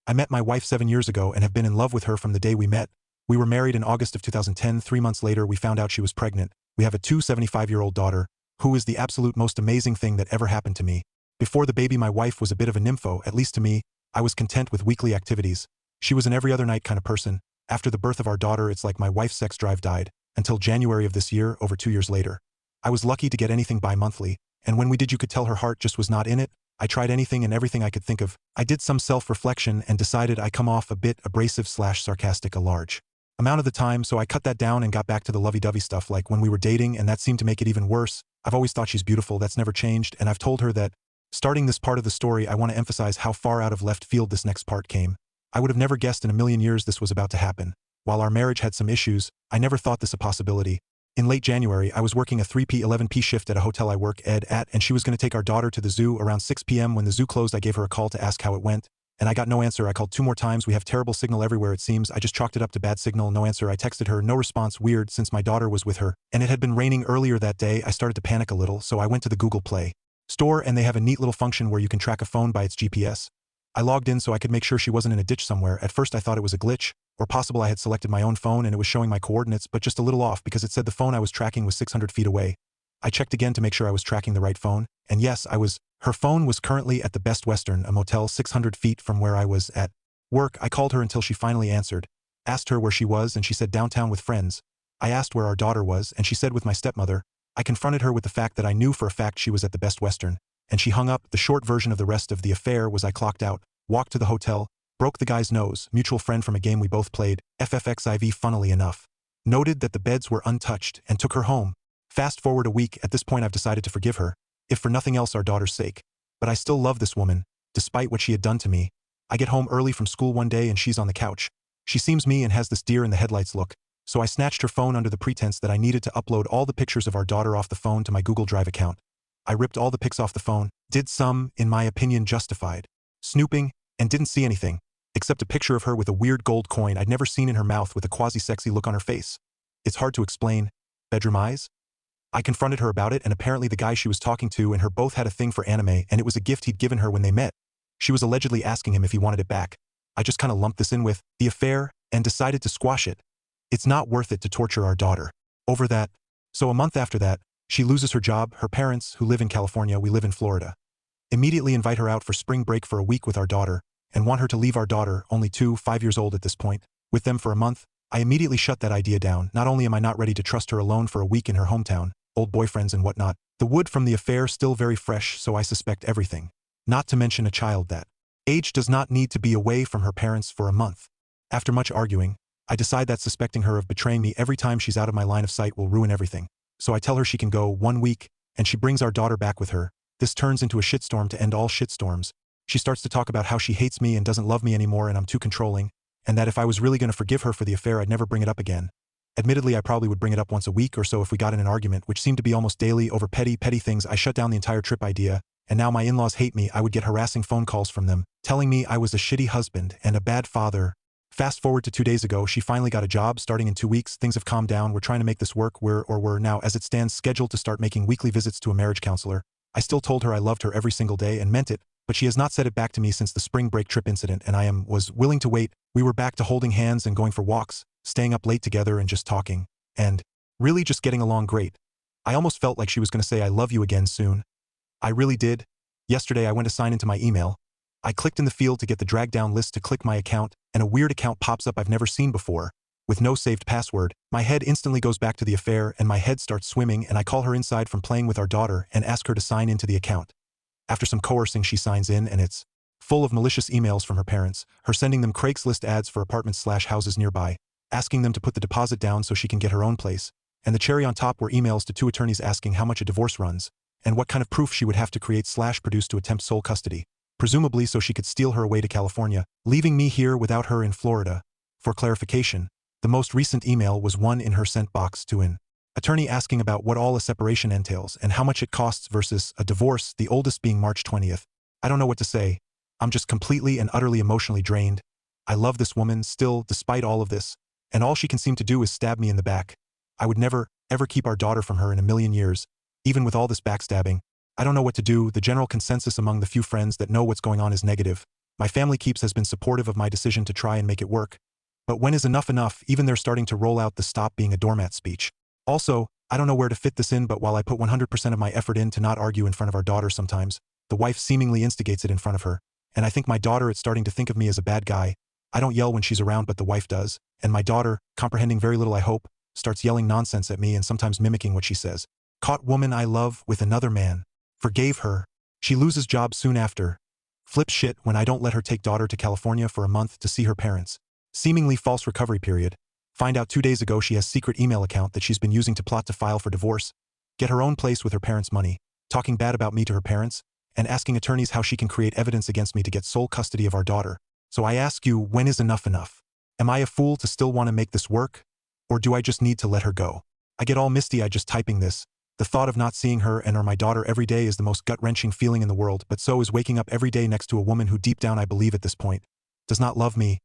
I met my wife 7 years ago and have been in love with her from the day we met. We were married in August of 2010. 3 months later, we found out she was pregnant. We have a 275-year-old daughter, who is the absolute most amazing thing that ever happened to me. Before the baby, my wife was a bit of a nympho, at least to me. I was content with weekly activities. She was an every other night kind of person. After the birth of our daughter, it's like my wife's sex drive died, until January of this year, over 2 years later. I was lucky to get anything bi-monthly, and when we did, you could tell her heart just was not in it. I tried anything and everything I could think of. I did some self-reflection and decided I come off a bit abrasive/sarcastic a large amount of the time, so I cut that down and got back to the lovey-dovey stuff like when we were dating, and that seemed to make it even worse. I've always thought she's beautiful, that's never changed, and I've told her that. Starting this part of the story, I want to emphasize how far out of left field this next part came. I would have never guessed in a million years this was about to happen. While our marriage had some issues, I never thought this a possibility. In late January, I was working a 3 p.–11 p. shift at a hotel I work at, and she was going to take our daughter to the zoo around 6 p.m. When the zoo closed, I gave her a call to ask how it went, and I got no answer. I called 2 more times. We have terrible signal everywhere it seems. I just chalked it up to bad signal, no answer. I texted her, no response. Weird, since my daughter was with her, and it had been raining earlier that day. I started to panic a little, so I went to the Google Play Store, and they have a neat little function where you can track a phone by its GPS. I logged in so I could make sure she wasn't in a ditch somewhere. At first I thought it was a glitch, or possible I had selected my own phone and it was showing my coordinates, but just a little off because it said the phone I was tracking was 600 feet away. I checked again to make sure I was tracking the right phone, and yes, I was. Her phone was currently at the Best Western, a motel 600 feet from where I was at work. I called her until she finally answered, asked her where she was, and she said downtown with friends. I asked where our daughter was, and she said with my stepmother. I confronted her with the fact that I knew for a fact she was at the Best Western, and she hung up. The short version of the rest of the affair was I clocked out, walked to the hotel, broke the guy's nose, mutual friend from a game we both played, FFXIV funnily enough, noted that the beds were untouched, and took her home. Fast forward a week. At this point I've decided to forgive her, if for nothing else our daughter's sake. But I still love this woman, despite what she had done to me. I get home early from school one day and she's on the couch. She sees me and has this deer in the headlights look, so I snatched her phone under the pretense that I needed to upload all the pictures of our daughter off the phone to my Google Drive account. I ripped all the pics off the phone, did some, in my opinion, justified snooping, and didn't see anything, except a picture of her with a weird gold coin I'd never seen in her mouth with a quasi-sexy look on her face. It's hard to explain. Bedroom eyes? I confronted her about it, and apparently the guy she was talking to and her both had a thing for anime, and it was a gift he'd given her when they met. She was allegedly asking him if he wanted it back. I just kinda lumped this in with the affair and decided to squash it. It's not worth it to torture our daughter over that. So a month after that, she loses her job. Her parents, who live in California, we live in Florida, immediately invite her out for spring break for a week with our daughter, and want her to leave our daughter, only 5 years old at this point, with them for a month. I immediately shut that idea down. Not only am I not ready to trust her alone for a week in her hometown, old boyfriends and whatnot, the wood from the affair still very fresh, so I suspect everything. Not to mention a child that age does not need to be away from her parents for a month. After much arguing, I decide that suspecting her of betraying me every time she's out of my line of sight will ruin everything. So I tell her she can go 1 week, and she brings our daughter back with her. This turns into a shitstorm to end all shitstorms. She starts to talk about how she hates me and doesn't love me anymore and I'm too controlling, and that if I was really going to forgive her for the affair I'd never bring it up again. Admittedly, I probably would bring it up once a week or so if we got in an argument, which seemed to be almost daily over petty things. I shut down the entire trip idea, and now my in-laws hate me. I would get harassing phone calls from them, telling me I was a shitty husband and a bad father. Fast forward to 2 days ago, she finally got a job starting in 2 weeks. Things have calmed down. We're trying to make this work. We're now, as it stands, scheduled to start making weekly visits to a marriage counselor. I still told her I loved her every single day and meant it, but she has not said it back to me since the spring break trip incident, and I was willing to wait. We were back to holding hands and going for walks, staying up late together and just talking, and really just getting along great. I almost felt like she was going to say I love you again soon. I really did. Yesterday I went to sign into my email. I clicked in the field to get the drag down list to click my account, and a weird account pops up I've never seen before. With no saved password, my head instantly goes back to the affair and my head starts swimming, and I call her inside from playing with our daughter and ask her to sign into the account. After some coercing, she signs in, and it's full of malicious emails from her parents, her sending them Craigslist ads for apartments/houses nearby, asking them to put the deposit down so she can get her own place, and the cherry on top were emails to 2 attorneys asking how much a divorce runs, and what kind of proof she would have to create/produce to attempt sole custody, presumably so she could steal her away to California, leaving me here without her in Florida. For clarification, the most recent email was one in her sent box to an attorney asking about what all a separation entails and how much it costs versus a divorce, the oldest being March 20th. I don't know what to say. I'm just completely and utterly emotionally drained. I love this woman still, despite all of this, and all she can seem to do is stab me in the back. I would never, ever keep our daughter from her in a million years, even with all this backstabbing. I don't know what to do. The general consensus among the few friends that know what's going on is negative. My family keeps has been supportive of my decision to try and make it work. But when is enough enough? Even they're starting to roll out the stop being a doormat speech. Also, I don't know where to fit this in, but while I put 100% of my effort in to not argue in front of our daughter sometimes, the wife seemingly instigates it in front of her. And I think my daughter is starting to think of me as a bad guy. I don't yell when she's around, but the wife does. And my daughter, comprehending very little I hope, starts yelling nonsense at me and sometimes mimicking what she says. Caught woman I love with another man. Forgave her. She loses job soon after. Flip shit when I don't let her take daughter to California for a month to see her parents. Seemingly false recovery period. Find out 2 days ago she has secret email account that she's been using to plot to file for divorce, get her own place with her parents' money, talking bad about me to her parents, and asking attorneys how she can create evidence against me to get sole custody of our daughter. So I ask you, when is enough enough? Am I a fool to still want to make this work? Or do I just need to let her go? I get all misty-eyed just typing this. The thought of not seeing her and or my daughter every day is the most gut-wrenching feeling in the world, but so is waking up every day next to a woman who deep down I believe at this point does not love me,